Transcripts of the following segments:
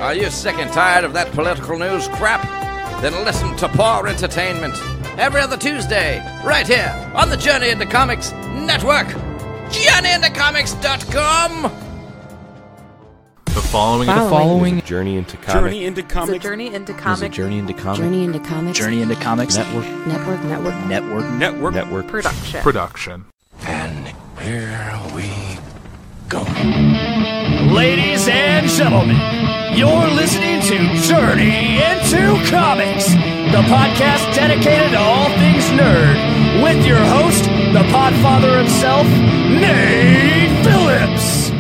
Are you sick and tired of that political news crap? Then listen to Poor Entertainment every other Tuesday, right here on the Journey into Comics Network. JourneyIntoComics.com. The following is a Journey into Comics. Journey into Comics. It's a Journey into Comics. It's a Journey into Comics. Journey into Comics. Journey into Comics. Network. Production. And here we go. Ladies and gentlemen, you're listening to Journey into Comics, the podcast dedicated to all things nerd, with your host, the podfather himself, Nate Phillips.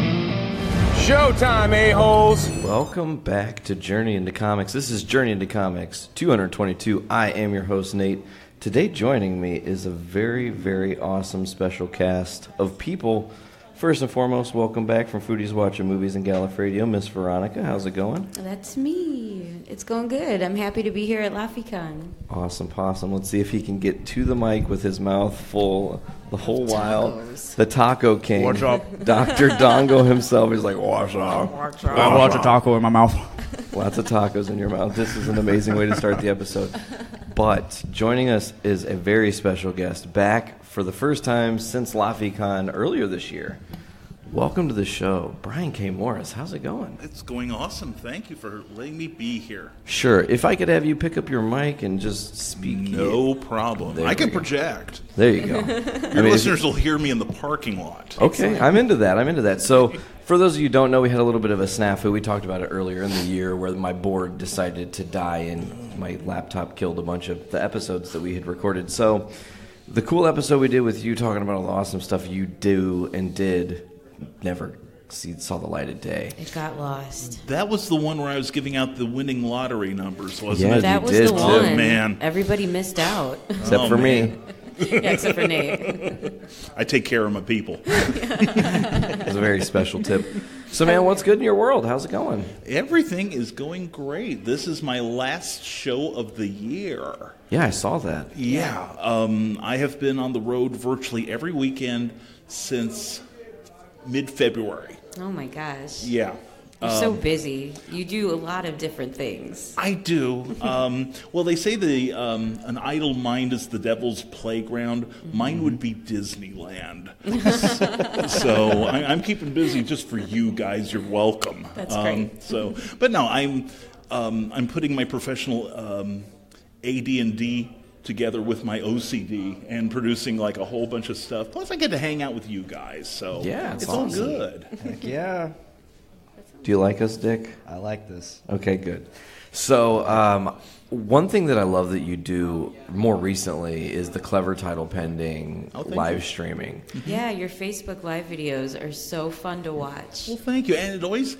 Showtime, a-holes. Welcome back to Journey into Comics. This is Journey into Comics 222. I am your host, Nate. Today joining me is a very, very awesome special cast of people. First and foremost, welcome back from Foodies Watching Movies and Gallifredio, Miss Veronica. How's it going? That's me. It's going good. I'm happy to be here at LaffyCon. Awesome possum. Let's see if he can get to the mic with his mouth full the whole while. The Taco King. What's up? Dr. Dongo himself. He's like, what's up? Lots of taco in my mouth. Lots of tacos in your mouth. This is an amazing way to start the episode. But joining us is a very special guest, back for the first time since LaffyCon earlier this year. Welcome to the show, Brian K. Morris. How's it going? It's going awesome. Thank you for letting me be here. Sure. If I could have you pick up your mic and just speak. No problem. I can project. There you go. Your listeners will hear me in the parking lot. Okay, I'm into that. So, for those of you who don't know, we had a little bit of a snafu. We talked about it earlier in the year where my board decided to die and my laptop killed a bunch of the episodes that we had recorded. So, the cool episode we did with you talking about all the awesome stuff you do and did never saw the light of day. It got lost. That was the one where I was giving out the winning lottery numbers, wasn't Yeah, it? That was did the too. one. Man. Everybody missed out. Except for me. Yeah, except for Nate. I take care of my people. It's a very special tip. So, man, what's good in your world? How's it going? Everything is going great. This is my last show of the year. Yeah, I saw that. Yeah. I have been on the road virtually every weekend since mid-February. Oh my gosh. Yeah. You're so busy. You do a lot of different things. I do. Well, they say an idle mind is the devil's playground. Mm-hmm. Mine would be Disneyland. So I'm keeping busy just for you guys. You're welcome. That's great. But no, I'm putting my professional AD&D together with my OCD and producing like a whole bunch of stuff. Plus, I get to hang out with you guys. So yeah, it's awesome. all good. Heck yeah. Do you like us, Dick? I like this. Okay, good. So, one thing that I love that you do more recently is the Clever Title Pending live streaming. Yeah, your Facebook live videos are so fun to watch. Well, thank you. And it always,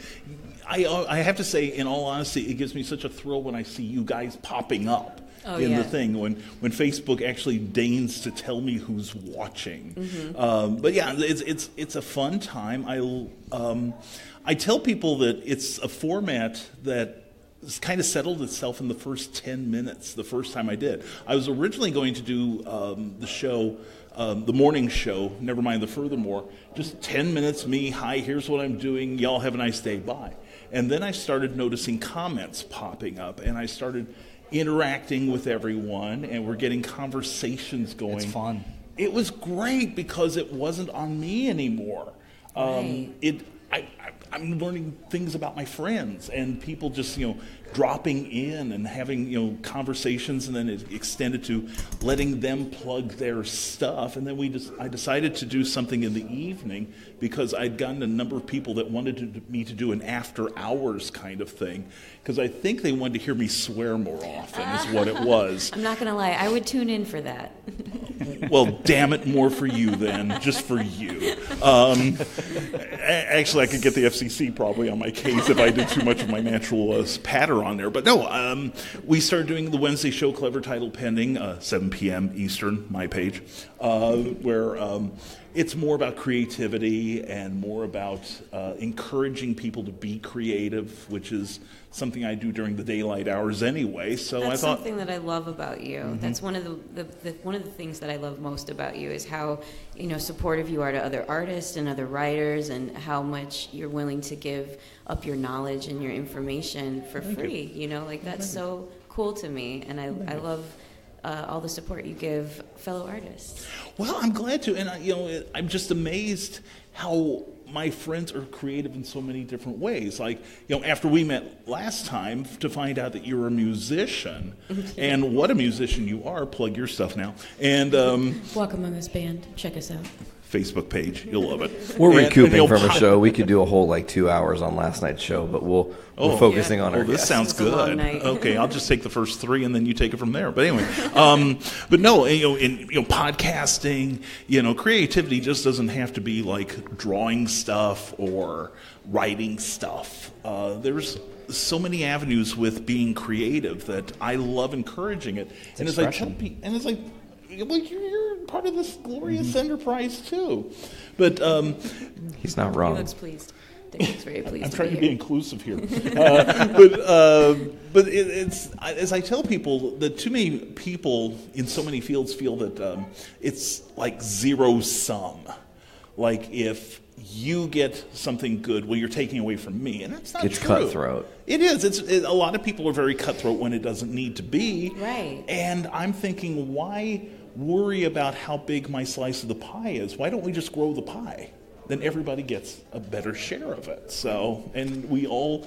I have to say, in all honesty, it gives me such a thrill when I see you guys popping up the thing, when Facebook actually deigns to tell me who's watching. Mm-hmm. But yeah, it's a fun time. I tell people that it's a format that kind of settled itself in the first 10 minutes the first time I did. I was originally going to do the show, the morning show, never mind the furthermore, just 10 minutes, me, hi, here's what I'm doing, y'all have a nice day, bye. And then I started noticing comments popping up, and I started interacting with everyone, and we're getting conversations going. It's fun. It was great because it wasn't on me anymore. Right. I'm learning things about my friends and people just, dropping in and having, conversations, and then it extended to letting them plug their stuff. And then I decided to do something in the evening because I'd gotten a number of people that wanted me to do an after hours kind of thing because I think they wanted to hear me swear more often is what it was. I'm not going to lie. I would tune in for that. Well, damn it, more for you then, just for you. Actually, I could get the FCC probably on my case if I did too much of my natural patter on there. But no, we started doing the Wednesday show, Clever Title Pending, 7 p.m. Eastern, my page, where it's more about creativity and more about encouraging people to be creative, which is something I do during the daylight hours anyway. So that's I thought something that I love about you. That's one of the things that I love most about you is how supportive you are to other artists and other writers, and how much you're willing to give up your knowledge and your information for free. That's so cool to me, and I love all the support you give fellow artists. Well, I'm glad to, and I'm just amazed how my friends are creative in so many different ways. Like, after we met last time, to find out that you're a musician, and what a musician you are. Plug your stuff now. And Walk Among Us Band. Check us out. Facebook page. You'll love it. We're recouping from a show. We could do a whole 2 hours on last night's show, but we're focusing on our this guests. sounds It's a long good. night. Okay, I'll just take the first 3 and then you take it from there. But anyway, but no, in podcasting, creativity just doesn't have to be like drawing stuff or writing stuff. There's so many avenues with being creative that I love encouraging it. And as I tell people, and it's like you're part of this glorious enterprise too. But He's not wrong. He looks pleased. Dick looks very pleased. I'm trying to be be here. inclusive here. But it's as I tell people that too many people in so many fields feel that it's like zero sum. Like if you get something good, well, you're taking away from me, and that's not It's true. cutthroat. It is. A lot of people are very cutthroat when it doesn't need to be. Right. And I'm thinking, why worry about how big my slice of the pie is? Why don't we just grow the pie? Then everybody gets a better share of it. So, and we all,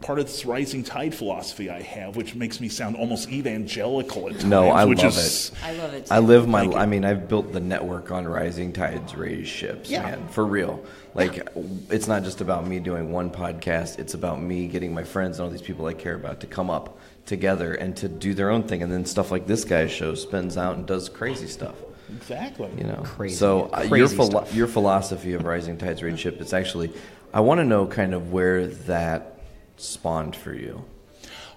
part of this rising tide philosophy I have, which makes me sound almost evangelical at times. No, I which love is, I love it too. I live Thank you. I've built the network on rising tides raise ships, Yeah. man, for real. It's not just about me doing one podcast. It's about me getting my friends and all these people I care about to come up together and to do their own thing. And then stuff like this guy's show spins out and does crazy stuff. Exactly. Crazy. So Crazy stuff. your philosophy of rising tides raise ships, it's actually, I want to know kind of where that spawned for you.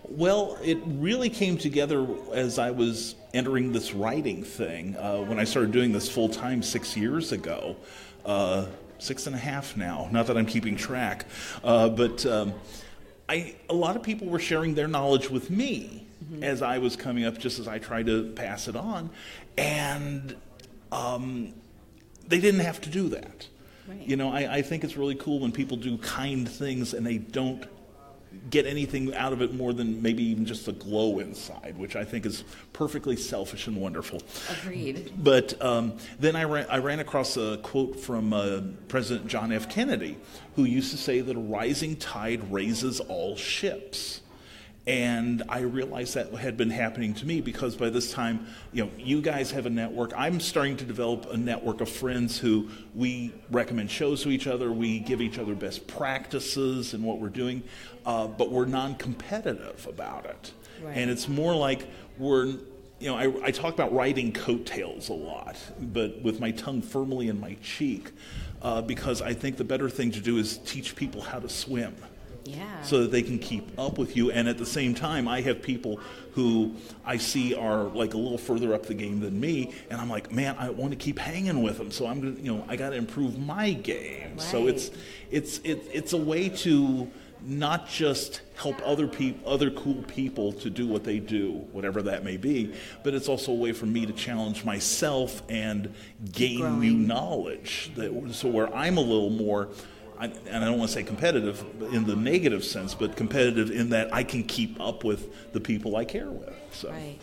Well, it really came together as I was entering this writing thing. When I started doing this full time 6 years ago, 6.5 now. Not that I'm keeping track, but a lot of people were sharing their knowledge with me as I was coming up, just as I tried to pass it on, and they didn't have to do that. Right. I think it's really cool when people do kind things and they don't get anything out of it more than maybe even just a glow inside, which I think is perfectly selfish and wonderful. Agreed. But then I ran across a quote from President John F. Kennedy, who used to say that a rising tide raises all ships. And I realized that had been happening to me because by this time, you guys have a network. I'm starting to develop a network of friends who we recommend shows to each other. We give each other best practices in what we're doing, but we're non-competitive about it. Right. And it's more like I talk about riding coattails a lot, but with my tongue firmly in my cheek, because I think the better thing to do is teach people how to swim. Yeah. So that they can keep up with you. And at the same time, I have people who I see are like a little further up the game than me, and I'm like, man, I want to keep hanging with them. So I'm gonna, I got to improve my game. Right. So it's a way to not just help other cool people to do what they do, whatever that may be, but it's also a way for me to challenge myself and gain new knowledge. So where I'm a little more. And I don't want to say competitive in the negative sense, but competitive in that I can keep up with the people I care with. So. Right.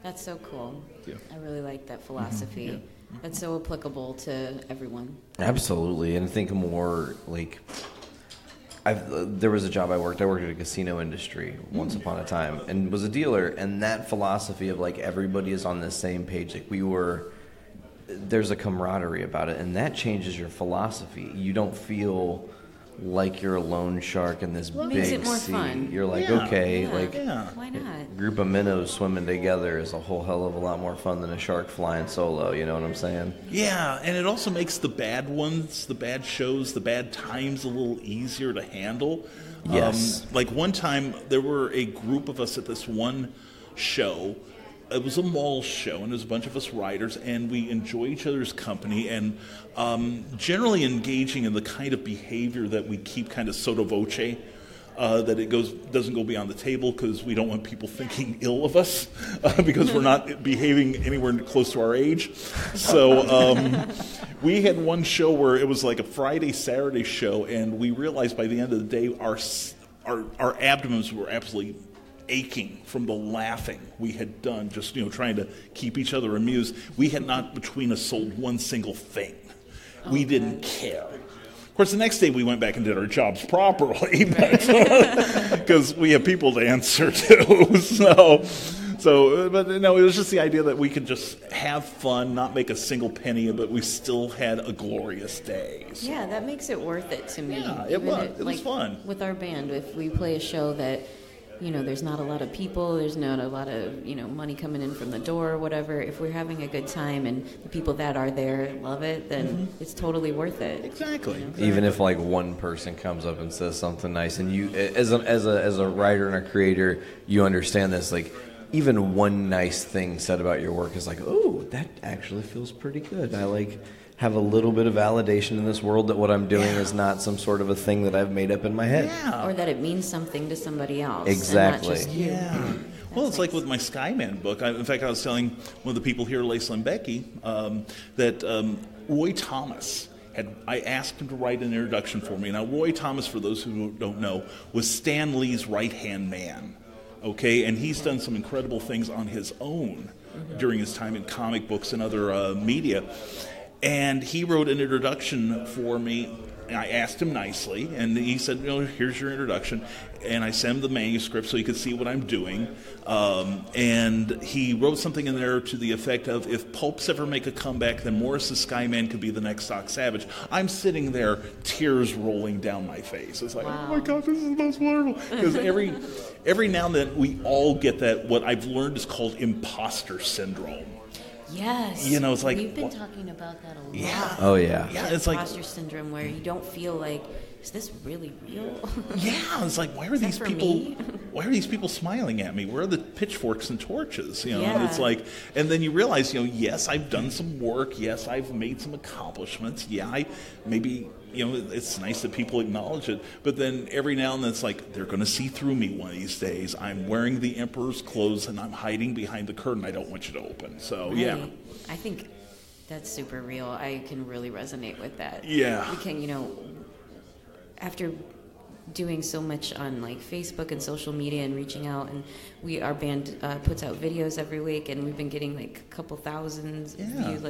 That's so cool. Yeah. I really like that philosophy. That's so applicable to everyone. Absolutely, and I think more like there was a job I worked at a casino industry once upon a time and was a dealer, and that philosophy of like everybody is on the same page, like there's a camaraderie about it, and that changes your philosophy. You don't feel like you're a lone shark in this big Makes it more sea. fun. You're like, Yeah. okay, Yeah. like Why not? a group of minnows swimming together is a whole hell of a lot more fun than a shark flying solo, you know what I'm saying? Yeah, and it also makes the bad ones, the bad shows, the bad times a little easier to handle. Yes. Like one time, there were a group of us at this one show, it was a mall show, and there's a bunch of us writers, and we enjoy each other's company, and generally engaging in the kind of behavior that we keep kind of sotto voce, that it doesn't go beyond the table because we don't want people thinking ill of us because we're not behaving anywhere close to our age. So we had one show where it was like a Friday, Saturday show, and we realized by the end of the day our abdomens were absolutely aching from the laughing we had done, just trying to keep each other amused. We had not between us sold one single thing. We didn't care. Of course, the next day we went back and did our jobs properly, because we have people to answer to. But no, it was just the idea that we could just have fun, not make a single penny, but we still had a glorious day. So. Yeah, that makes it worth it to me. Yeah, it was. It was fun. With our band, if we play a show that, there's not a lot of people, there's not a lot of, money coming in from the door or whatever. If we're having a good time and the people that are there love it, then it's totally worth it. Exactly. Even if like one person comes up and says something nice, and you, as a writer and a creator, you understand this. Like, even one nice thing said about your work is like, oh, that actually feels pretty good. I have a little bit of validation in this world that what I'm doing is not some sort of a thing that I've made up in my head. Yeah. Or that it means something to somebody else. Exactly. And not just you. Yeah. Well, it's like with my Skyman book. In fact, I was telling one of the people here, Lacey and Becky, that Roy Thomas I asked him to write an introduction for me. Now, Roy Thomas, for those who don't know, was Stan Lee's right-hand man. Okay, and he's done some incredible things on his own during his time in comic books and other media. And he wrote an introduction for me. I asked him nicely, and he said, here's your introduction. And I sent him the manuscript so he could see what I'm doing. And he wrote something in there to the effect of, if pulps ever make a comeback, then Morris the Skyman could be the next Doc Savage. I'm sitting there, tears rolling down my face. It's like, oh my God, this is the most wonderful. Because every now and then we all get that, what I've learned is called imposter syndrome. Yes. It's like... We've been talking about that a lot. Yeah. Oh, yeah. Yeah, it's like... imposter syndrome, where you don't feel like, is this really real? Yeah, it's like, why are these people smiling at me? Where are the pitchforks and torches? It's like, and then you realize, yes, I've done some work. Yes, I've made some accomplishments. Yeah, it's nice that people acknowledge it. But then every now and then it's like, they're going to see through me one of these days. I'm wearing the emperor's clothes and I'm hiding behind the curtain I don't want you to open. So, right. yeah. I think that's super real. I can really resonate with that. Yeah. We can, after doing so much on Facebook and social media and reaching out, and our band puts out videos every week, and we've been getting a couple thousands views,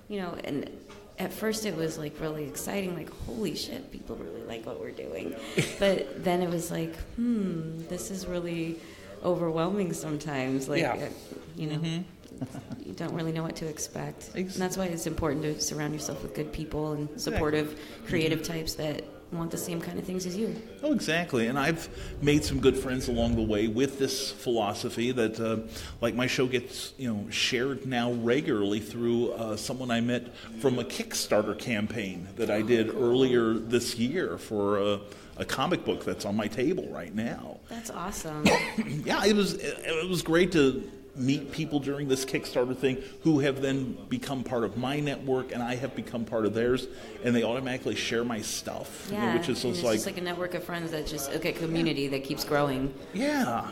and at first it was really exciting, holy shit, people really like what we're doing. But then it was this is really overwhelming sometimes. You don't really know what to expect. And that's why it's important to surround yourself with good people and supportive, creative types that want the same kind of things as you. Oh, exactly. And I've made some good friends along the way with this philosophy that, my show gets, shared now regularly through someone I met from a Kickstarter campaign that I did earlier this year for a comic book that's on my table right now. That's awesome. Yeah, it was great to meet people during this Kickstarter thing who have then become part of my network, and I have become part of theirs, and they automatically share my stuff. Yeah, which is it's just like a network of friends that just community that keeps growing. Yeah,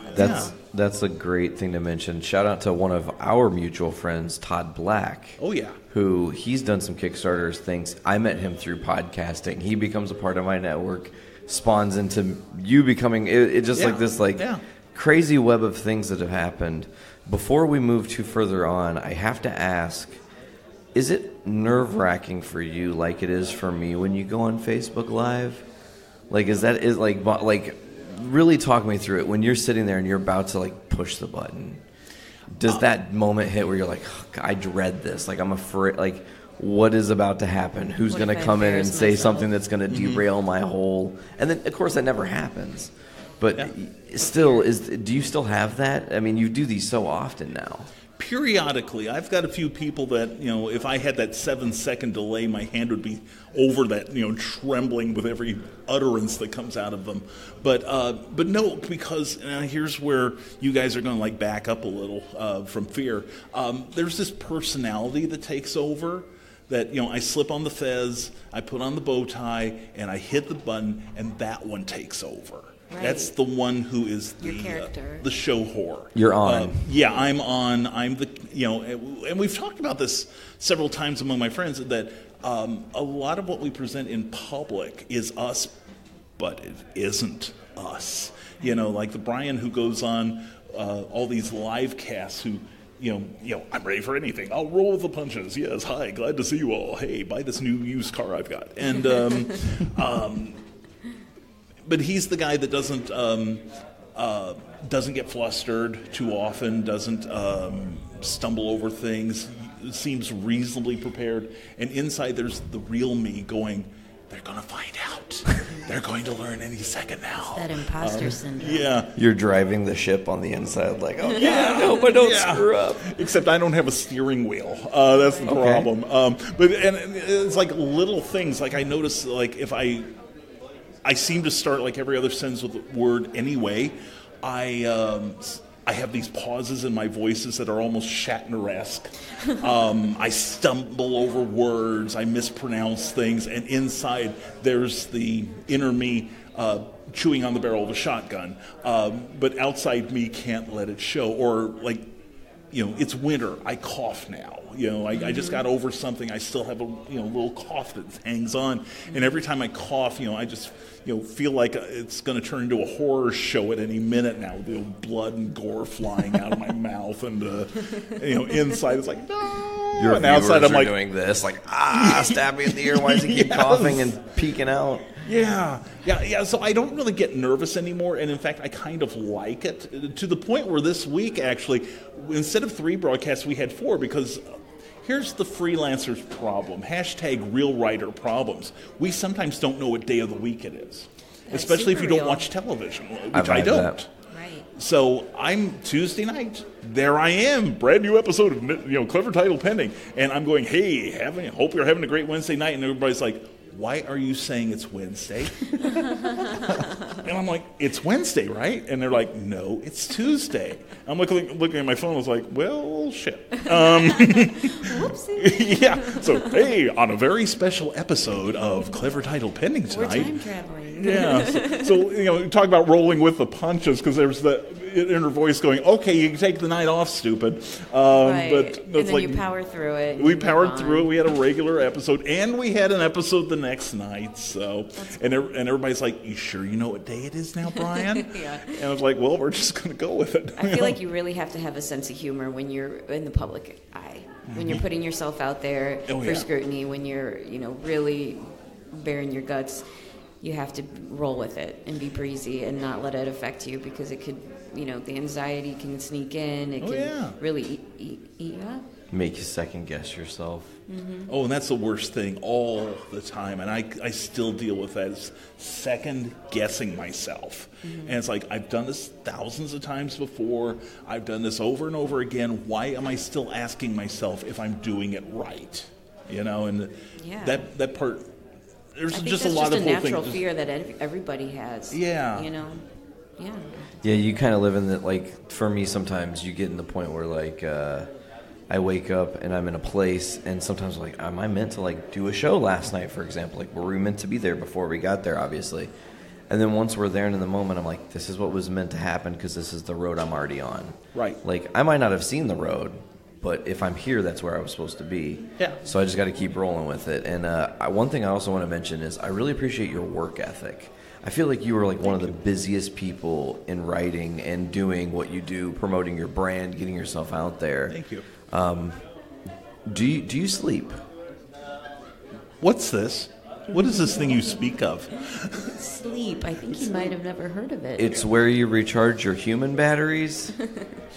that's a great thing to mention. Shout out to one of our mutual friends, Todd Black. Oh yeah, who he's done some Kickstarters things. I met him through podcasting. He becomes a part of my network, spawns into you becoming crazy web of things that have happened. Before we move too further on, I have to ask, is it nerve-wracking for you like it is for me when you go on Facebook Live? Really talk me through it. When you're sitting there and you're about to push the button, does that moment hit where you're like, oh, I dread this, I'm afraid, what is about to happen? Who's going to come in and say something that's going to derail my whole... And then, of course, that never happens. But still, do you still have that? I mean, you do these so often now. periodically, I've got a few people that, if I had that 7-second delay, my hand would be over that, trembling with every utterance that comes out of them. But no, because here's where you guys are going to back up a little from fear. There's this personality that takes over. That, I slip on the fez, I put on the bow tie, and I hit the button, and that one takes over. Right. That's the one who is the show whore. You're on. I'm on. I'm the, and we've talked about this several times among my friends, that a lot of what we present in public is us, but it isn't us. Like the Brian who goes on all these live casts who, I'm ready for anything. I'll roll with the punches. Yes, hi, glad to see you all. Hey, buy this new used car I've got. And but he's the guy that doesn't get flustered too often, doesn't stumble over things, seems reasonably prepared. And inside there's the real me going, they're going to find out. They're going to learn any second now. That imposter syndrome. Yeah. You're driving the ship on the inside I hope I don't screw up. Except I don't have a steering wheel. That's the problem. But it's little things. I notice, if I seem to start every other sentence with a word anyway. I have these pauses in my voices that are almost Shatner-esque. I stumble over words, I mispronounce things, and inside there's the inner me chewing on the barrel of a shotgun. But outside me can't let it show. Or it's winter, I cough now. I just got over something. I still have a little cough that hangs on, and every time I cough, I just feel like it's going to turn into a horror show at any minute now. With blood and gore flying out of my mouth, and inside it's no. Your and outside viewers I'm are doing this stab me in the ear. Why does he keep coughing and peeking out? Yeah. So I don't really get nervous anymore, and in fact, I kind of like it to the point where this week, actually, instead of 3 broadcasts, we had 4 because here's the freelancer's problem. #RealWriter problems. We sometimes don't know what day of the week it is, especially if you don't watch television, which I don't. That. Right. So I'm Tuesday night. There I am, brand new episode of Clever Title pending, and I'm going, hey, hope you're having a great Wednesday night, and everybody's like, why are you saying it's Wednesday? And I'm like, it's Wednesday, right? And they're like, no, it's Tuesday. I'm looking at my phone. I was like, well, shit. Whoopsie. Yeah. So, hey, on a very special episode of Clever Title pending tonight. We're time traveling. Yeah. So talk about rolling with the punches, because there's the inner voice going, okay, you can take the night off, stupid. Right. But and then you power through it. We powered through it. We had a regular episode, and we had an episode the next night. So, and everybody's like, you sure you know what day it is now, Brian? Yeah. And I was like, well, we're just going to go with it. I feel like you really have to have a sense of humor when you're in the public eye, when you're putting yourself out there for scrutiny, when you're, really bearing your guts. You have to roll with it and be breezy and not let it affect you, because it could, the anxiety can sneak in. It can really eat you up. Make you second guess yourself. Mm-hmm. Oh, and that's the worst thing all the time. And I still deal with that, is second guessing myself. Mm-hmm. And it's like, I've done this thousands of times before. I've done this over and over again. Why am I still asking myself if I'm doing it right? And that part... There's just a lot of natural fear that everybody has. Yeah. Yeah, you kind of live in that. For me, sometimes you get in the point where I wake up and I'm in a place, and sometimes am I meant to do a show last night, for example? Were we meant to be there before we got there, obviously? And then once we're there and in the moment, I'm like, this is what was meant to happen, because this is the road I'm already on. Right. I might not have seen the road, but if I'm here, that's where I was supposed to be. Yeah. So I just got to keep rolling with it. And one thing I also want to mention is I really appreciate your work ethic. I feel like you are one of the busiest people in writing and doing what you do, promoting your brand, getting yourself out there. Thank you. Do you sleep? What's this? What is this thing you speak of? Sleep. I think you might have never heard of it. It's where you recharge your human batteries.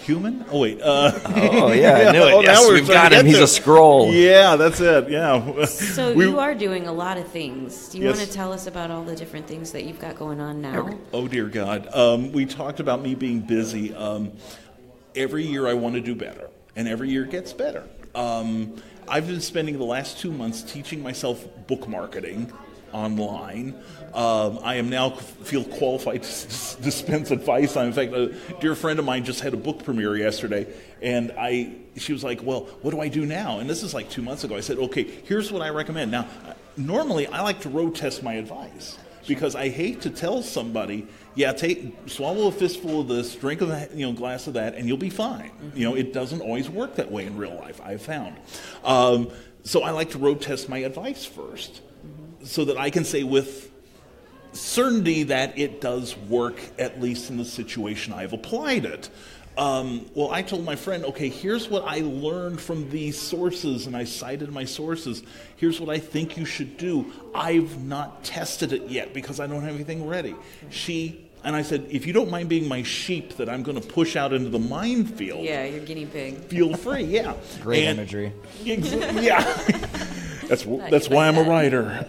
Human? Oh, wait. Oh, yeah, I knew it. Yes, we've got him. He's a scroll. Yeah, that's it. Yeah. So you are doing a lot of things. Do you want to tell us about all the different things that you've got going on now? Oh, dear God. We talked about me being busy. Every year I want to do better. and every year it gets better. I've been spending the last 2 months teaching myself book marketing online. I am now feel qualified to dispense advice on. In fact, a dear friend of mine just had a book premiere yesterday, and she was like, well, what do I do now? And this is like 2 months ago. I said, okay, here's what I recommend. Now, normally I like to road test my advice because I hate to tell somebody, yeah, swallow a fistful of this, drink a glass of that, and you'll be fine. It doesn't always work that way in real life, I've found. So I like to road test my advice first, so that I can say with certainty that it does work, at least in the situation I've applied it. Well, I told my friend, okay, here's what I learned from these sources, and I cited my sources. Here's what I think you should do. I've not tested it yet because I don't have anything ready. And I said, if you don't mind being my sheep that I'm going to push out into the minefield. Yeah, your guinea pig. Feel free, yeah. Great imagery. Yeah. That's why I'm a writer.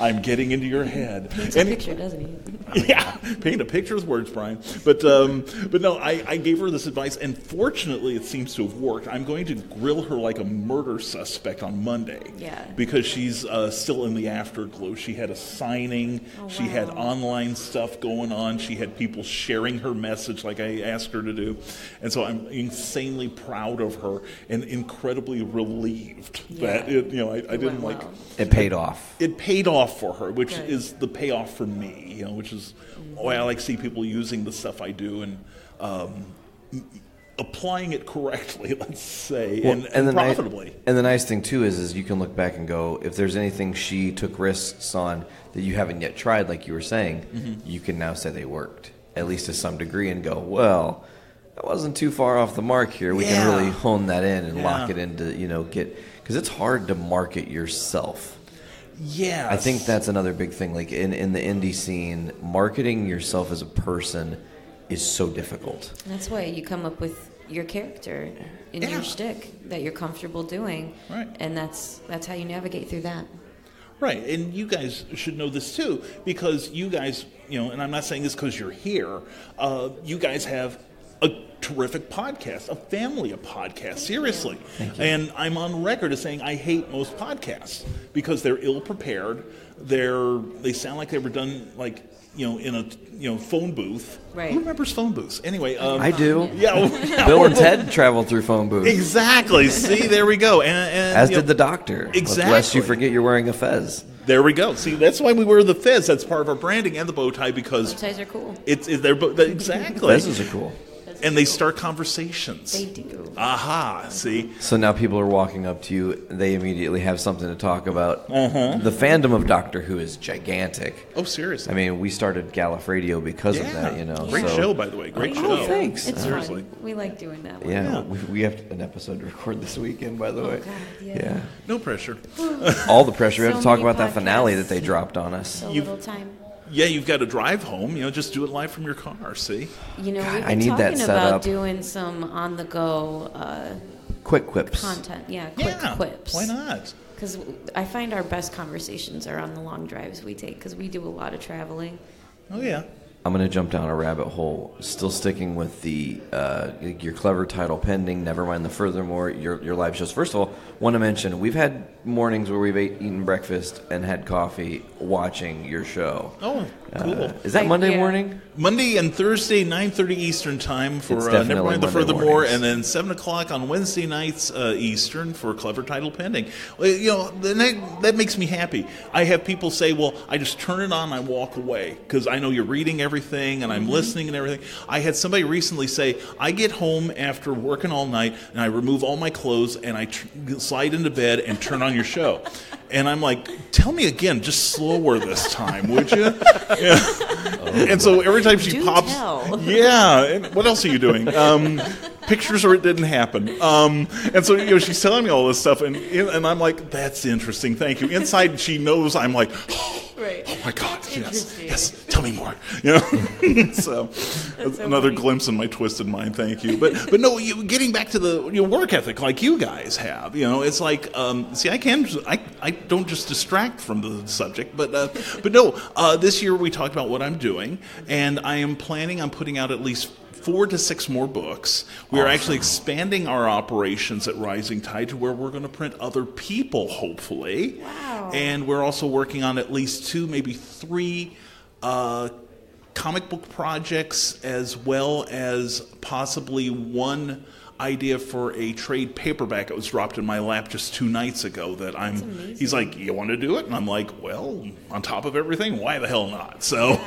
I'm getting into your head. Paints a picture, doesn't he? Yeah, paint a picture with words, Brian. But no, I gave her this advice, and fortunately it seems to have worked. I'm going to grill her like a murder suspect on Monday. Yeah. Because she's still in the afterglow. She had a signing. Oh, wow. She had online stuff going on. She had people sharing her message like I asked her to do. And so I'm insanely proud of her and incredibly relieved that I didn't like... It paid off. It paid off for her, which Good. is the payoff for me, which is why I like to see people using the stuff I do and applying it correctly, let's say, and profitably. And the nice thing, too, is you can look back and go, if there's anything she took risks on that you haven't yet tried, like you were saying, you can now say they worked, at least to some degree, and go, well, that wasn't too far off the mark here. We can really hone that in and lock it into, because it's hard to market yourself. Yeah, I think that's another big thing. Like in the indie scene, marketing yourself as a person is so difficult. And that's why you come up with your character in your shtick that you're comfortable doing, right? And that's how you navigate through that. Right, and you guys should know this too, because you guys, and I'm not saying this because you're here. You guys have a terrific podcast, a family of podcasts, seriously. And I'm on record as saying I hate most podcasts because they're ill-prepared. They sound like they were done in a phone booth. Right. Who remembers phone booths? Anyway, I do. Yeah, Bill and Ted traveled through phone booths. Exactly. See, there we go. And as did the doctor. Exactly. Lest you forget you're wearing a fez. There we go. See, that's why we wear the fez. That's part of our branding, and the bow tie, because bow ties are cool. Exactly. Fezes are cool. And they start conversations. They do. Aha, see? So now people are walking up to you. They immediately have something to talk about. The fandom of Doctor Who is gigantic. Oh, seriously? I mean, we started Gallif Radio because of that, Great show, by the way. Great show. Oh, thanks. It's Seriously. fun. We like doing that one. Yeah, we have an episode to record this weekend, by the way. God, Yeah. No pressure. All the pressure. We have So to talk many about that finale podcasts. that they dropped on us. So little time. Yeah, you've got to drive home. Just do it live from your car, see? We've been I need that talking set about up. doing some on-the-go Quick quips. content. Yeah, quick quips. Why not? Because I find our best conversations are on the long drives we take, because we do a lot of traveling. Oh, yeah. I'm going to jump down a rabbit hole, still sticking with the your clever title pending, never mind the furthermore, your live shows. First of all, want to mention, we've had mornings where we've eaten breakfast and had coffee watching your show. Oh, cool. Is that Monday yeah. morning? Monday and Thursday, 9:30 Eastern time for It's Never definitely Mind the Monday Furthermore, mornings. and then 7 o'clock on Wednesday nights Eastern for Clever Title Pending. Well, that makes me happy. I have people say, well, I just turn it on and I walk away because I know you're reading everything and I'm listening and everything. I had somebody recently say, I get home after working all night and I remove all my clothes and I slide into bed and turn on your show. And I'm like, tell me again, just slower this time, would you? Yeah. And so every time she Do pops, tell. yeah. And what else are you doing? Pictures or it didn't happen. And so she's telling me all this stuff, and I'm like, that's interesting. Thank you. Inside, she knows I'm like, Right. oh my God, yes, Interesting. yes. Tell me more. So another funny. glimpse in my twisted mind. Thank you. But no, getting back to the work ethic like you guys have. It's like see, I don't just distract from the subject, but no. This year we talked about what I'm doing, and I am planning on putting out at least 4 to 6 more books. We are actually expanding our operations at Rising Tide to where we're going to print other people, hopefully. Wow. And we're also working on at least 2, maybe 3 comic book projects, as well as possibly 1 idea for a trade paperback that was dropped in my lap just 2 nights ago that he's like, you want to do it? And I'm like, well, on top of everything, why the hell not? So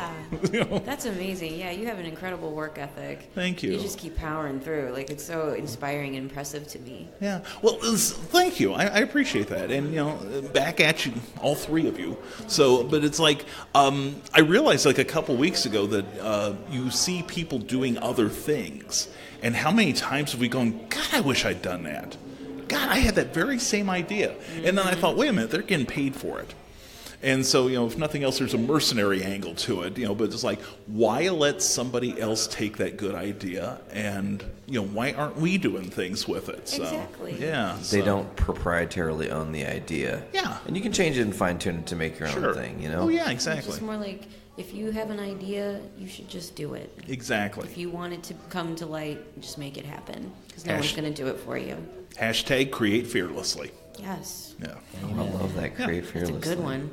yeah. That's amazing. Yeah, you have an incredible work ethic. Thank you. You just keep powering through. Like, it's so inspiring and impressive to me. Yeah. Well, thank you. I appreciate that. And, back at you, all 3 of you. So, but it's like, I realized like a couple weeks ago that you see people doing other things. And how many times have we gone, God, I wish I'd done that. God, I had that very same idea. Mm-hmm. And then I thought, wait a minute, they're getting paid for it. And so, if nothing else, there's a mercenary angle to it, but it's like, why let somebody else take that good idea and, why aren't we doing things with it? So, exactly. Yeah. They don't proprietarily own the idea. Yeah. And you can change it and fine tune it to make your own thing, Oh, yeah, exactly. It's just more like, if you have an idea, you should just do it. Exactly. If you want it to come to light, just make it happen. Because no one's going to do it for you. # create fearlessly. Yes. Yeah. Oh, I love that. Create fearlessly. That's a good one.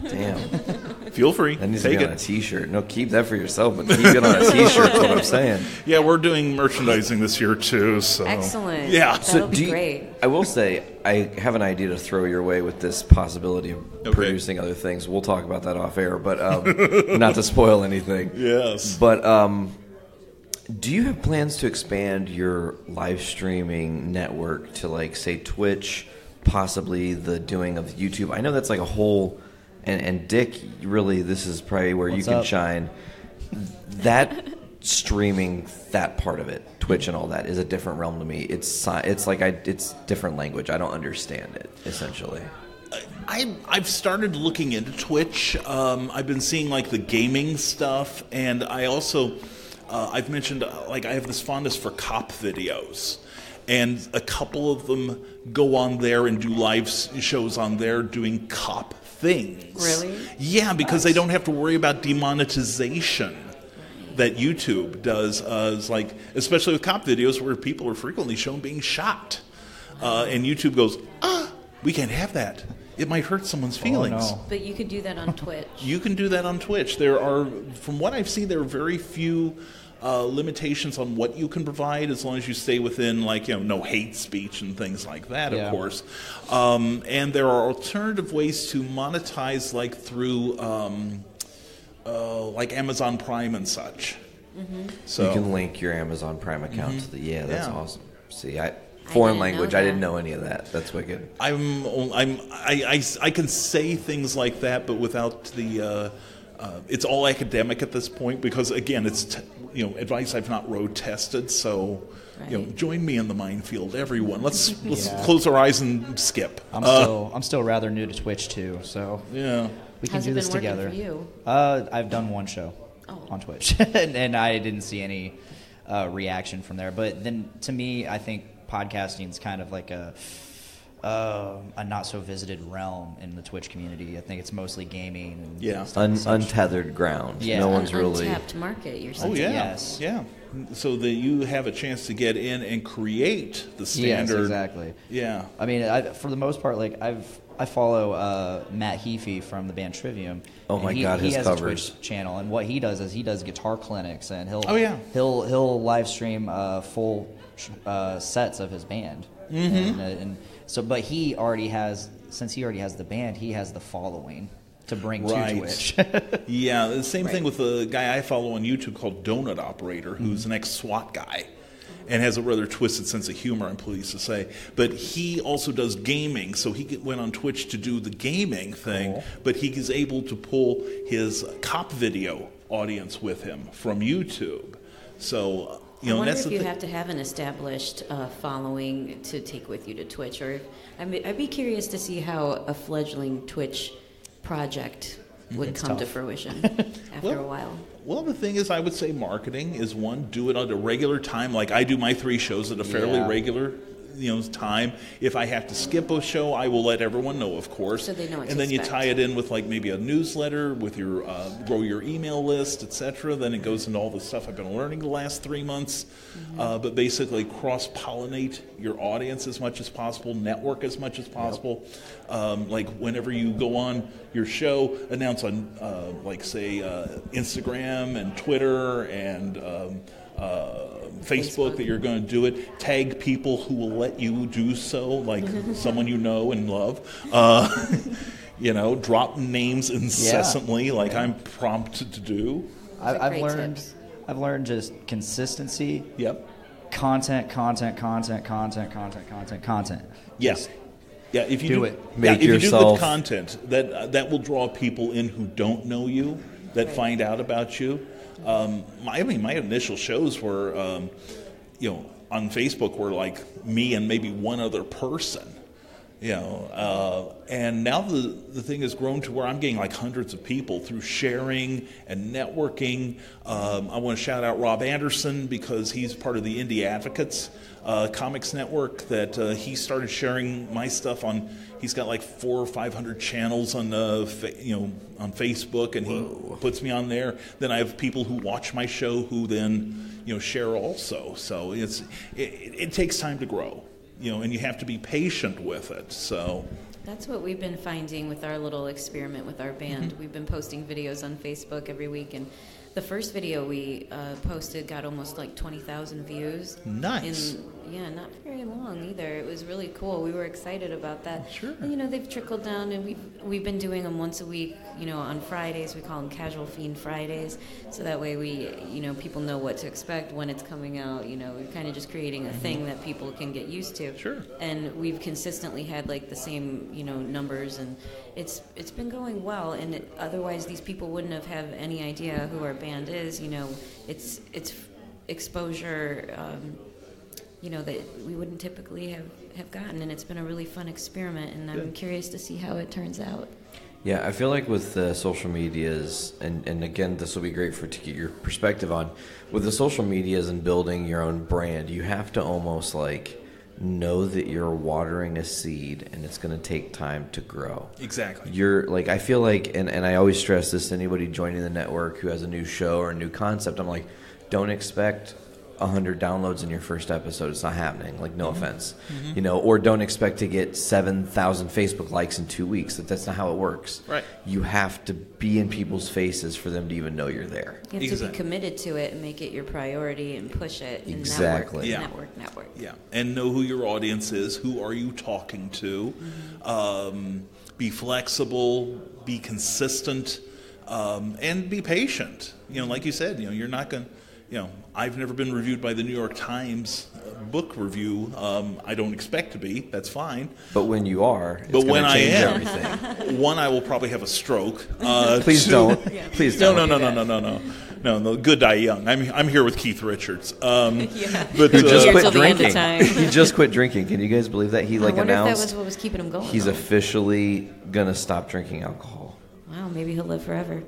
Damn. Feel free. That needs Take to be it on a T-shirt. No, keep that for yourself, but keep it on a T-shirt. Is what I'm saying. Yeah, we're doing merchandising this year too. So excellent. Yeah. That'll be great. I will say I have an idea to throw your way with this possibility of producing other things. We'll talk about that off air, but not to spoil anything. Yes. But do you have plans to expand your live streaming network to, like, say, Twitch, possibly the doing of YouTube? I know that's like a whole, and Dick, really, this is probably where you can shine. That streaming, that part of it, Twitch and all that, is a different realm to me. It's like it's different language. I don't understand it, essentially. I've started looking into Twitch. I've been seeing like the gaming stuff, and I also I've mentioned like I have this fondness for cop videos, and a couple of them go on there and do live shows on there doing cop things. Really? Yeah, because they don't have to worry about demonetization that YouTube does. It's like, especially with cop videos where people are frequently shown being shot, and YouTube goes, we can't have that. It might hurt someone's feelings. Oh, no. But you could do that on Twitch. You can do that on Twitch. There are, from what I've seen, there are very few limitations on what you can provide, as long as you stay within, like, no hate speech and things like that, of course. And there are alternative ways to monetize, like through like Amazon Prime and such. Mm-hmm. So you can link your Amazon Prime account to the that's awesome. See, didn't foreign language. know I didn't that. know any of that. That's wicked. I can say things like that, but without the. It's all academic at this point because, again, it's advice I've not road tested. So, join me in the minefield, everyone. Let's close our eyes and skip. I'm still rather new to Twitch too, so we can How's do it this been together. working for you? I've done one show on Twitch, and I didn't see any reaction from there. But then, to me, I think podcasting is kind of like a not so visited realm in the Twitch community. I think it's mostly gaming and Untethered ground. Yeah. No one's really Untapped market, you're saying. Oh yeah, Yes. yeah. So that you have a chance to get in and create the standard. Yes, exactly. Yeah. I mean, for the most part, like I follow Matt Heafy from the band Trivium. Oh my God, he his has covers. a Twitch channel, and what he does is he does guitar clinics, and he'll he'll live stream full sets of his band. Mm-hmm. And so, but he already has the band, he has the following to bring to Twitch. Yeah, the same thing with the guy I follow on YouTube called Donut Operator, who's an ex-SWAT guy and has a rather twisted sense of humor, I'm pleased to say. But he also does gaming, so he went on Twitch to do the gaming thing, but he is able to pull his cop video audience with him from YouTube. So, I wonder that's if the you thing. have to have an established following to take with you to Twitch, or I'd be curious to see how a fledgling Twitch project would come to fruition after a while. Well, the thing is, I would say marketing is one. Do it at a regular time. Like I do my 3 shows at a fairly regular time. If I have to skip a show, I will let everyone know, of course. So they know what and to then expect. You tie it in with like maybe a newsletter with your grow your email list, etc. Then it goes into all the stuff I've been learning the last 3 months. But basically cross-pollinate your audience as much as possible, network as much as possible. Like whenever you go on your show, announce on Instagram and Twitter and Facebook that you're going to do it. Tag people who will let you do so, like someone you know and love. Drop names incessantly, like I'm prompted to do. I've learned just consistency. Yep. Content. Yes. Yeah, if you do it. If you do good content, that will draw people in who don't know you, that find out about you. My initial shows were, on Facebook were like me and maybe one other person, and now the thing has grown to where I'm getting like hundreds of people through sharing and networking. I want to shout out Rob Anderson because he's part of the Indie Advocates Comics Network that he started sharing my stuff on. He's got like 400 or 500 channels on on Facebook, and he puts me on there. Then I have people who watch my show who then share also. So it takes time to grow, and you have to be patient with it. So that's what we've been finding with our little experiment with our band. We've been posting videos on Facebook every week, and the first video we posted got almost like 20,000 views. Nice. Not very long either. It was really cool. We were excited about that. Sure. And, they've trickled down, and we've been doing them once a week. On Fridays we call them Casual Fiend Fridays, so that way we, people know what to expect when it's coming out. We're kind of just creating a thing that people can get used to. Sure. And we've consistently had like the same, numbers, and it's been going well. And otherwise, these people wouldn't have any idea who our band is. It's exposure. That we wouldn't typically have gotten, and it's been a really fun experiment, and I'm curious to see how it turns out. Yeah, I feel like with the social medias, and again, this will be great to get your perspective on, with the social medias and building your own brand, you have to almost know that you're watering a seed and it's going to take time to grow. Exactly. I feel like, and I always stress this to anybody joining the network who has a new show or a new concept, I'm like, don't expect 100 downloads in your first episode. It's not happening. No offense, or don't expect to get 7,000 Facebook likes in 2 weeks. That's not how it works. Right. You have to be in people's faces for them to even know you're there. You have to be committed to it and make it your priority and push it. Exactly. And network. Yeah. And know who your audience is. Who are you talking to? Be flexible. Be consistent. And be patient. Like you said, you're not going to. I've never been reviewed by the New York Times book review. I don't expect to be. That's fine. But when you are, it's but when I change am, everything. One, I will probably have a stroke. Please don't. Please don't. No. Good die young. I'm here with Keith Richards. But who just quit drinking. He just quit drinking. Can you guys believe that? He I wonder announced if that was what was keeping him going. he's officially gonna stop drinking alcohol. Wow, maybe he'll live forever.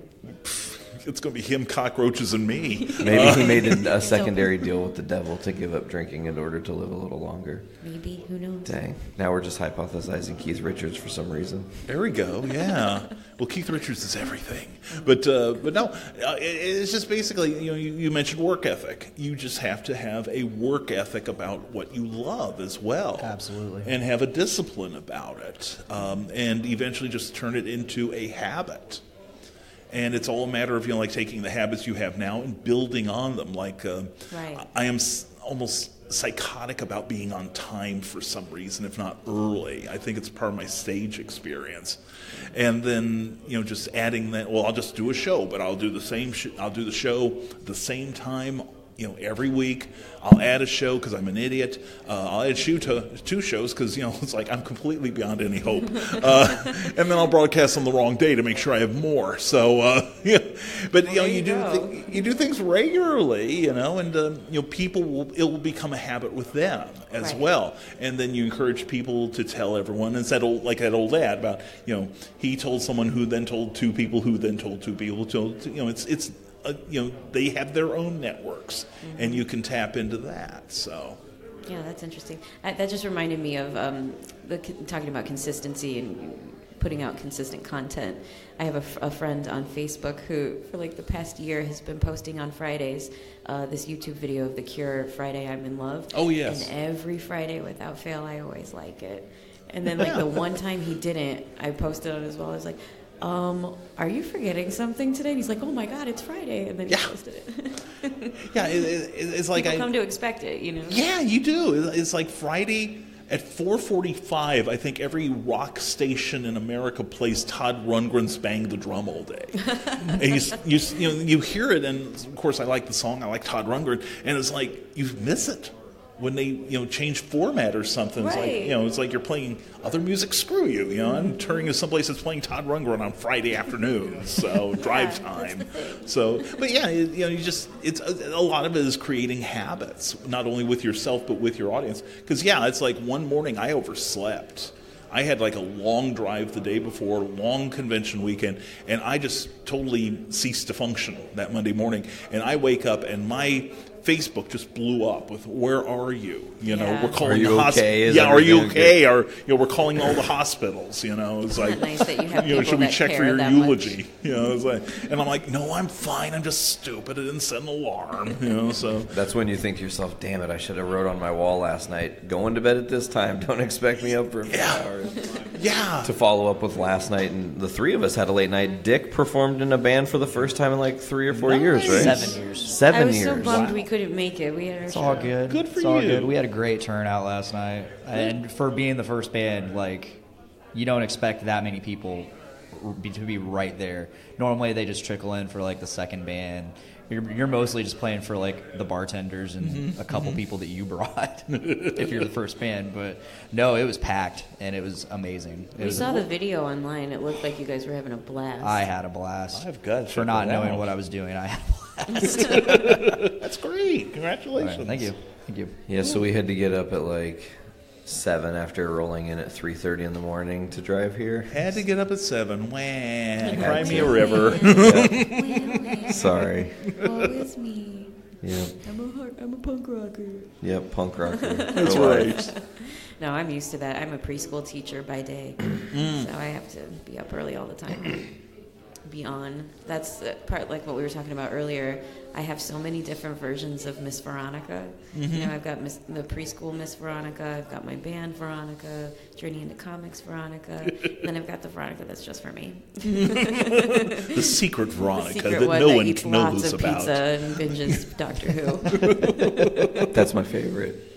It's going to be him, cockroaches, and me. Maybe he made a secondary deal with the devil to give up drinking in order to live a little longer. Maybe, who knows? Dang. Now we're just hypothesizing Keith Richards for some reason. There we go, yeah. Well, Keith Richards is everything. But no, it's just basically, you mentioned work ethic. You just have to have a work ethic about what you love as well. Absolutely. And have a discipline about it. And eventually just turn it into a habit. And it's all a matter of, taking the habits you have now and building on them. Right. I am almost psychotic about being on time for some reason, if not early. I think it's part of my stage experience. And then, just adding that, well, I'll just do a show, but I'll do the same. I'll do the show the same time. Every week I'll add a show because I'm an idiot. I'll add two shows because, it's like I'm completely beyond any hope. And then I'll broadcast on the wrong day to make sure I have more. So, but, you do things regularly, and, people it will become a habit with them as well. And then you encourage people to tell everyone. It's that old ad about, he told someone who then told two people who then told two people. It's they have their own networks, and you can tap into that. So, Yeah, that's interesting. That just reminded me of talking about consistency and putting out consistent content. I have a friend on Facebook who, for like the past year, has been posting on Fridays this YouTube video of The Cure, Friday I'm in Love. Oh, yes. And every Friday, without fail, I always like it. And then, like, the one time he didn't, I posted on it as well. I was like, are you forgetting something today? And he's like, oh my God, it's Friday. And then he posted it. Yeah, it's like People come to expect it, you know? Yeah, you do. It's like Friday at 4:45. I think every rock station in America plays Todd Rundgren's "Bang the Drum" all day. And you hear it, and of course I like the song. I like Todd Rundgren, and it's like you miss it when they change format or something. It's like it's like you're playing other music. Screw you, I'm turning to someplace that's playing Todd Rundgren on Friday afternoons, so drive time. So, but yeah, it's a lot of it is creating habits, not only with yourself but with your audience. Because it's like one morning I overslept. I had like a long drive the day before, long convention weekend, and I just totally ceased to function that Monday morning. And I wake up and my Facebook just blew up with "Where are you?" We're calling are you the okay? Yeah, are you okay? Or we're calling all the hospitals. It's like, nice that you have people should we that check care for your that eulogy? much. It's like, and I'm like, no, I'm fine. I'm just stupid. I didn't set an alarm. So that's when you think to yourself, damn it, I should have wrote on my wall last night, going to bed at this time. Don't expect me up for a few hours. Yeah. To follow up with last night, and the three of us had a late night. Dick performed in a band for the first time in like 3 or 4 years, right? 7 years. 7 I was years. so bummed we couldn't make it. We had our It's show. all good. Good for it's all you. good. We had a great turnout last night, and for being the first band, like, you don't expect that many people to be right there. Normally, they just trickle in for like the second band. You're mostly just playing for like the bartenders and a couple people that you brought if you're the first band. But no, it was packed and it was amazing. We saw the video online. It looked like you guys were having a blast. I had a blast. I've got to for check not that knowing out. what I was doing. I had a blast. That's great. Congratulations. All right, thank you. Thank you. Yeah, so we had to get up at like 7 after rolling in at 3:30 in the morning to drive here. Had to get up at 7. Wah, Had cry me to. a river. Sorry. Woe is me. Yep. I'm a punk rocker. Yep, punk rocker. That's right. No, I'm used to that. I'm a preschool teacher by day, so I have to be up early all the time. Be on. That's the part like what we were talking about earlier. I have so many different versions of Miss Veronica. I've got the preschool Miss Veronica. I've got my band Veronica, Journey into Comics Veronica, and then I've got the Veronica that's just for me. The secret Veronica Secret that one no that one eats knows lots of about. pizza and binges Doctor Who. That's my favorite.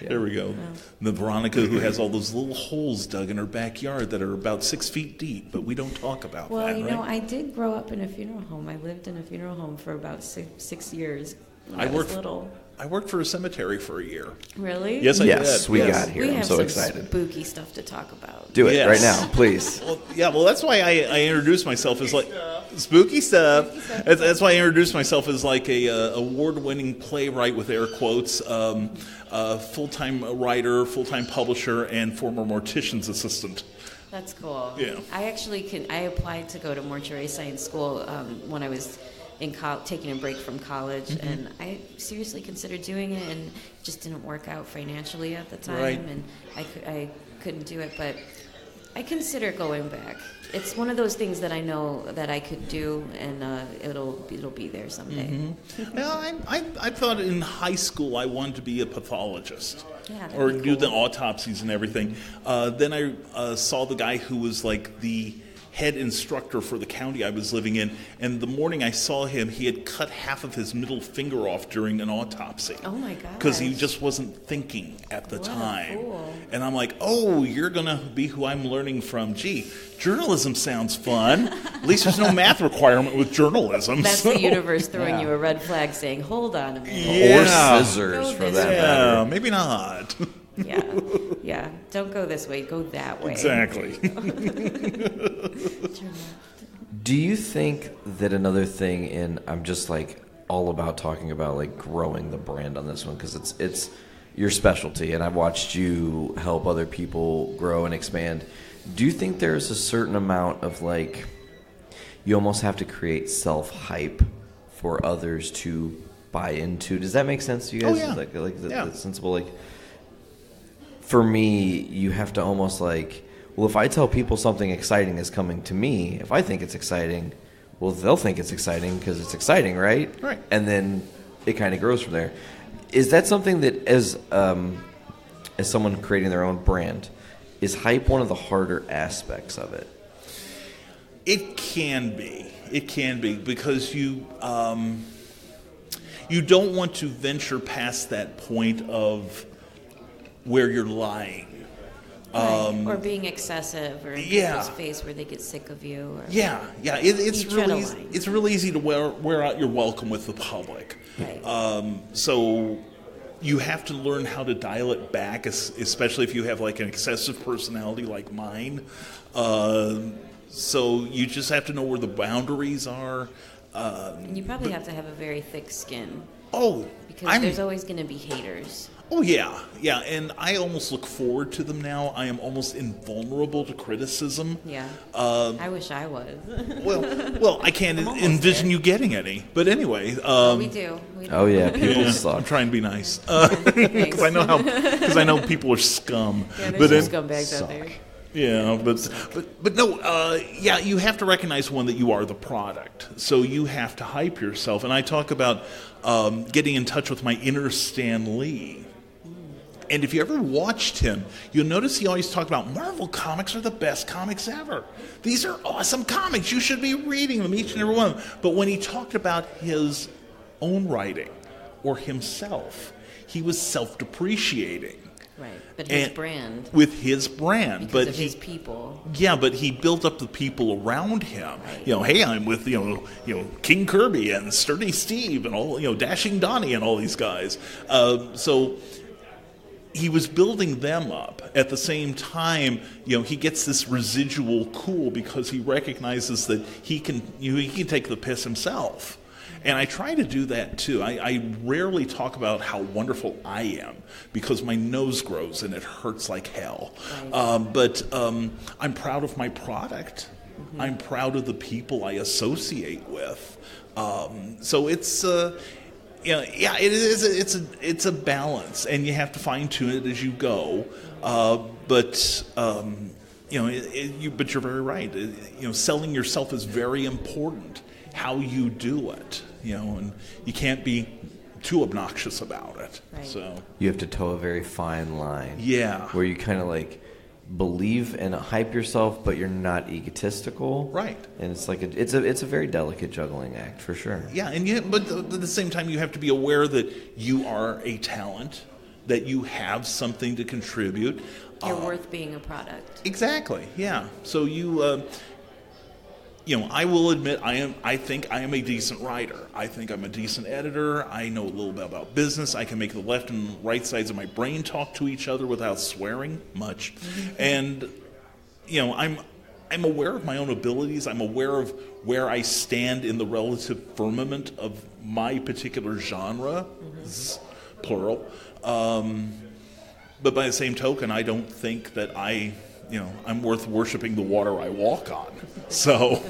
There we go. The Veronica who has all those little holes dug in her backyard that are about 6 feet deep, but we don't talk about Well, that, you right? know, I did grow up in a funeral home. I lived in a funeral home for about six years when I was worked, little. I worked for a cemetery for a year. Really? Yes, I Yes, did. we Yes. got here. We I'm have so some excited. spooky stuff to talk about. Do it Yes. right now, please. Well, that's why I introduced myself as like spooky stuff. That's why I introduced myself as like a award-winning playwright with air quotes, full-time writer, full-time publisher, and former mortician's assistant. That's cool. Yeah. I actually I applied to go to mortuary science school when I was in taking a break from college, and I seriously considered doing it, and it just didn't work out financially at the time, Right. and I couldn't do it, but I consider going back. It's one of those things that I know that I could do, and it'll be there someday. Well, I thought in high school I wanted to be a pathologist. Yeah, that'd or be do the cool. autopsies and everything. Then I saw the guy who was like the head instructor for the county I was living in, and the morning I saw him, he had cut half of his middle finger off during an autopsy. Oh my gosh. Because he just wasn't thinking at the What a time. fool. And I'm like, oh, you're going to be who I'm learning from. Gee, journalism sounds fun. At least there's no math requirement with journalism. That's so- the universe throwing Yeah. you a red flag saying, hold on a minute. Yeah. Or scissors, Go for this that way. matter. Yeah, maybe not. Yeah. Don't go this way. Go that way. Exactly. Do you think that another thing, and I'm just like all about talking about like growing the brand on this one because it's your specialty, and I've watched you help other people grow and expand. Do you think there's a certain amount of like you almost have to create self-hype for others to buy into. Does that make sense to you guys? Oh, yeah. That's sensible. Like, for me, you have to almost like, well, if I tell people something exciting is coming to me, if I think it's exciting, well, they'll think it's exciting because it's exciting, right? Right. And then it kind of grows from there. Is that something that, as someone creating their own brand, is hype one of the harder aspects of it? It can be. It can be because you don't want to venture past that point of where you're lying. Or being excessive, or in people's face where they get sick of you. Or It's really easy to wear out your welcome with the public. Right. So you have to learn how to dial it back, especially if you have like an excessive personality like mine. So you just have to know where the boundaries are. And you probably have to have a very thick skin. Because there's always going to be haters. Oh, yeah, and I almost look forward to them now. I am almost invulnerable to criticism. Yeah, I wish I was. well, I can't envision you getting any. But anyway, we do. Oh yeah, people suck. I'm trying to be nice because I know people are scum. Yeah, there's some scumbags out there. Yeah, but no, you have to recognize one that you are the product. So you have to hype yourself. And I talk about getting in touch with my inner Stan Lee. And if you ever watched him, you'll notice he always talked about Marvel comics are the best comics ever. These are awesome comics. You should be reading them, each and every one of them. But when he talked about his own writing or himself, he was self-depreciating. Right, but his brand. With his brand. Because of his people. Yeah, but he built up the people around him. Right. Hey, I'm with, King Kirby and Sturdy Steve and all, Dashing Donnie and all these guys. So he was building them up. At the same time, he gets this residual cool because he recognizes that he can take the piss himself. And I try to do that too. I rarely talk about how wonderful I am because my nose grows and it hurts like hell. Right. But I'm proud of my product. Mm-hmm. I'm proud of the people I associate with. So it's it's a balance, and you have to fine tune it as you go. But you're very right. Selling yourself is very important. How you do it, and you can't be too obnoxious about it. Right. So you have to toe a very fine line. Yeah. Where you kind of like believe and hype yourself, but you're not egotistical. Right. And it's like it's a very delicate juggling act for sure. Yeah, but at the same time, you have to be aware that you are a talent, that you have something to contribute. You're worth being a product. Exactly. Yeah. So you. I will admit I think I am a decent writer. I think I'm a decent editor. I know a little bit about business. I can make the left and right sides of my brain talk to each other without swearing much. And I'm aware of my own abilities. I'm aware of where I stand in the relative firmament of my particular genre, plural. But by the same token, I don't think that I'm worth worshiping the water I walk on. So.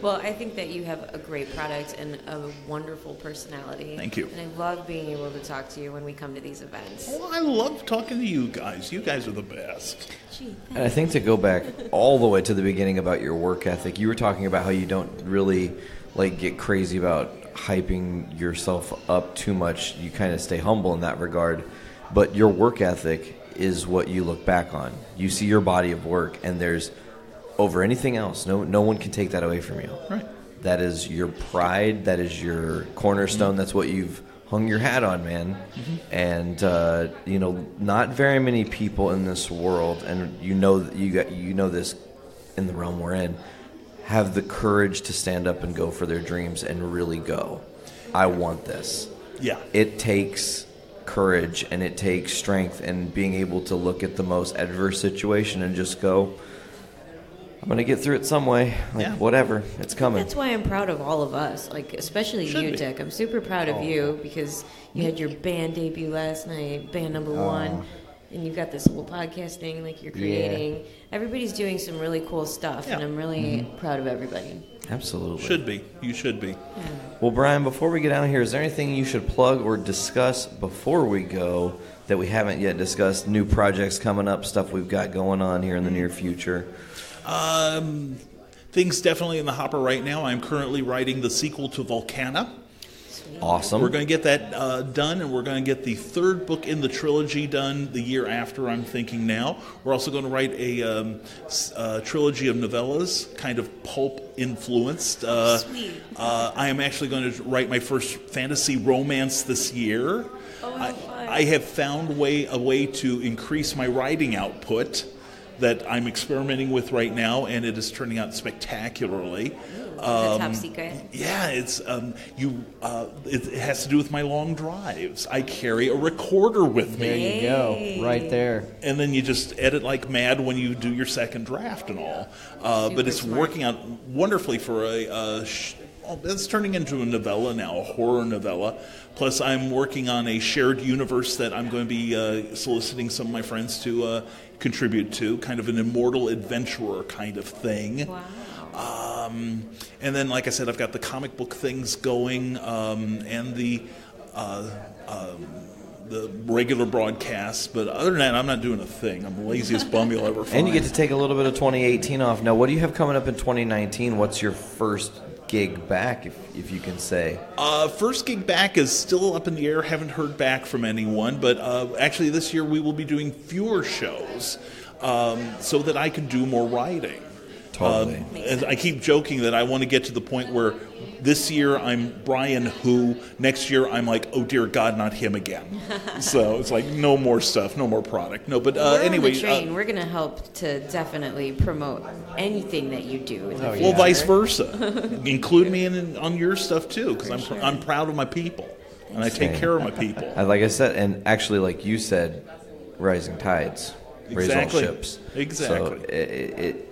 Well, I think that you have a great product and a wonderful personality. Thank you. And I love being able to talk to you when we come to these events. Well, I love talking to you guys. You guys are the best. Gee, and I think to go back all the way to the beginning about your work ethic, you were talking about how you don't really get crazy about hyping yourself up too much. You kind of stay humble in that regard. But your work ethic is what you look back on. You see your body of work, and there's over anything else. No one can take that away from you. Right. That is your pride. That is your cornerstone. Mm-hmm. That's what you've hung your hat on, man. Mm-hmm. And not very many people in this world, and you know this in the realm we're in, have the courage to stand up and go for their dreams and really go. I want this. Yeah. It takes courage and it takes strength and being able to look at the most adverse situation and just go, I'm going to get through it some way. Whatever. It's coming. That's why I'm proud of all of us, especially you, Dick. I'm super proud of you because you had your band debut last night, band number 1. and you've got this whole podcast thing like you're creating. Yeah. Everybody's doing some really cool stuff, and I'm really proud of everybody. Absolutely. Should be. You should be. Yeah. Well, Brian, before we get out of here, is there anything you should plug or discuss before we go that we haven't yet discussed? New projects coming up, stuff we've got going on here in the near future? Things definitely in the hopper right now. I'm currently writing the sequel to Volcana. Awesome. We're going to get that done, and we're going to get the third book in the trilogy done the year after, I'm thinking now. We're also going to write a trilogy of novellas, kind of pulp-influenced. Sweet. I am actually going to write my first fantasy romance this year. I have found a way to increase my writing output that I'm experimenting with right now, and it is turning out spectacularly. Top secret. Yeah, it's it has to do with my long drives. I carry a recorder with me. There you go, right there. And then you just edit like mad when you do your second draft and all. But it's working out wonderfully for it's turning into a novella now, a horror novella. Plus, I'm working on a shared universe that I'm going to be soliciting some of my friends to contribute to, kind of an immortal adventurer kind of thing. Wow. And then, like I said, I've got the comic book things going, and the regular broadcasts. But other than that, I'm not doing a thing. I'm the laziest bum you'll ever find. And you get to take a little bit of 2018 off. Now, what do you have coming up in 2019? What's your first gig back, if you can say? First gig back is still up in the air. Haven't heard back from anyone. But actually, this year we will be doing fewer shows so that I can do more writing. Totally. And I keep joking that I want to get to the point where this year I'm Brian Who, next year I'm like, oh dear God, not him again. So it's like no more stuff, no more product. No, but anyway. On the train. We're going to help to definitely promote anything that you do in the future. Well, vice versa. Include me on your stuff too, because I'm proud of my people. And I take care of my people. Like I said, and actually like you said, rising tides raise all ships. Exactly. So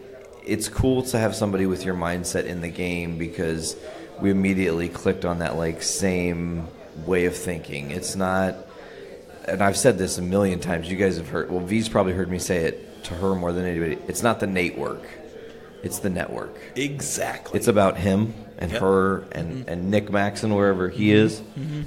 it's cool to have somebody with your mindset in the game, because we immediately clicked on that like same way of thinking. It's not, and I've said this a million times, you guys have heard, well, V's probably heard me say it to her more than anybody. It's not the Nate work. It's the network. Exactly. It's about him and her and Nick Maxon, wherever he is,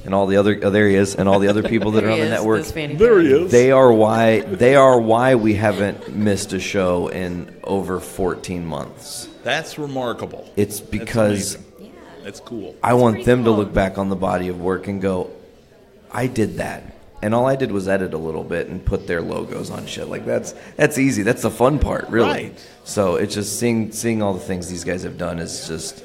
and all the other, there he is, and all the other people that are on the network. There he is. They are why we haven't missed a show in over 14 months. That's remarkable. It's because that's cool. I want them to look back on the body of work and go, I did that. And all I did was edit a little bit and put their logos on shit. Like that's easy. That's the fun part, really. Right. So it's just seeing all the things these guys have done is just,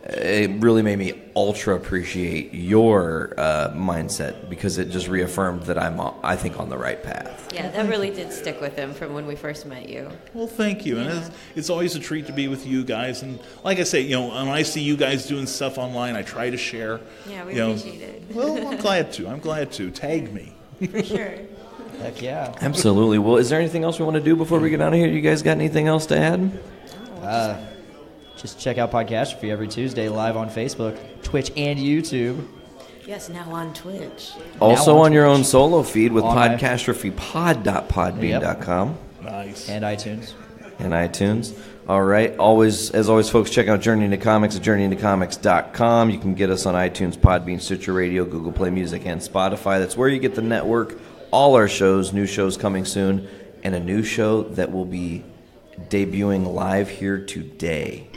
it really made me ultra appreciate your mindset, because it just reaffirmed that I think on the right path. Yeah, that really did stick with him from when we first met you. Well, thank you. Yeah. And it's always a treat to be with you guys. And like I say, when I see you guys doing stuff online, I try to share. Yeah, we appreciate it. Well, I'm glad to. Tag me. For sure. Heck yeah. Absolutely. Well, is there anything else we want to do before we get out of here? You guys got anything else to add? Just check out Podcastrophe every Tuesday live on Facebook, Twitch, and YouTube. Yes, now on Twitch. Also on on your Twitch. own solo feed with On podcastrophypod.podbean.com. Nice. And iTunes. And iTunes. All right. As always, folks, check out Journey into Comics at journeyintocomics.com. You can get us on iTunes, Podbean, Stitcher Radio, Google Play Music, and Spotify. That's where you get the network, all our shows, new shows coming soon, and a new show that will be debuting live here today.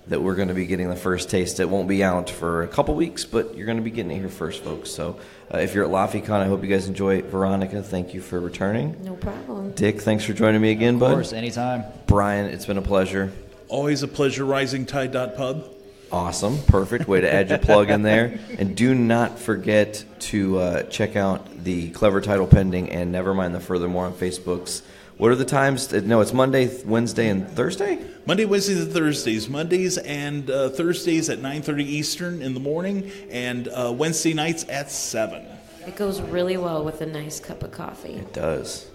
That we're going to be getting the first taste. It won't be out for a couple weeks, but you're going to be getting it here first, folks. So if you're at LaffyCon, I hope you guys enjoy it. Veronica, thank you for returning. No problem. Dick, thanks for joining me again, bud. Of course, anytime. Brian, it's been a pleasure. Always a pleasure, risingtide.pub. Awesome. Perfect way to add your plug in there. And do not forget to check out the Clever Title Pending and Nevermind the Furthermore on Facebook's. What are the times? No, it's Monday, Wednesday, and Thursday? Monday, Wednesdays, and Thursdays. Mondays and Thursdays at 9:30 Eastern in the morning, and Wednesday nights at 7. It goes really well with a nice cup of coffee. It does.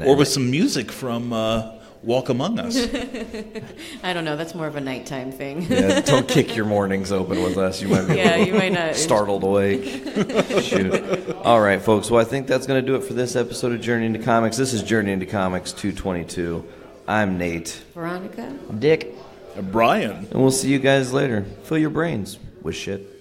Or with some music from walk among us. I don't know. That's more of a nighttime thing. Yeah, don't kick your mornings open with us. You might be you might not. startled awake. Shoot. All right, folks. Well, I think that's going to do it for this episode of Journey into Comics. This is Journey into Comics 222. I'm Nate. Veronica. I'm Dick. Brian. And we'll see you guys later. Fill your brains with shit.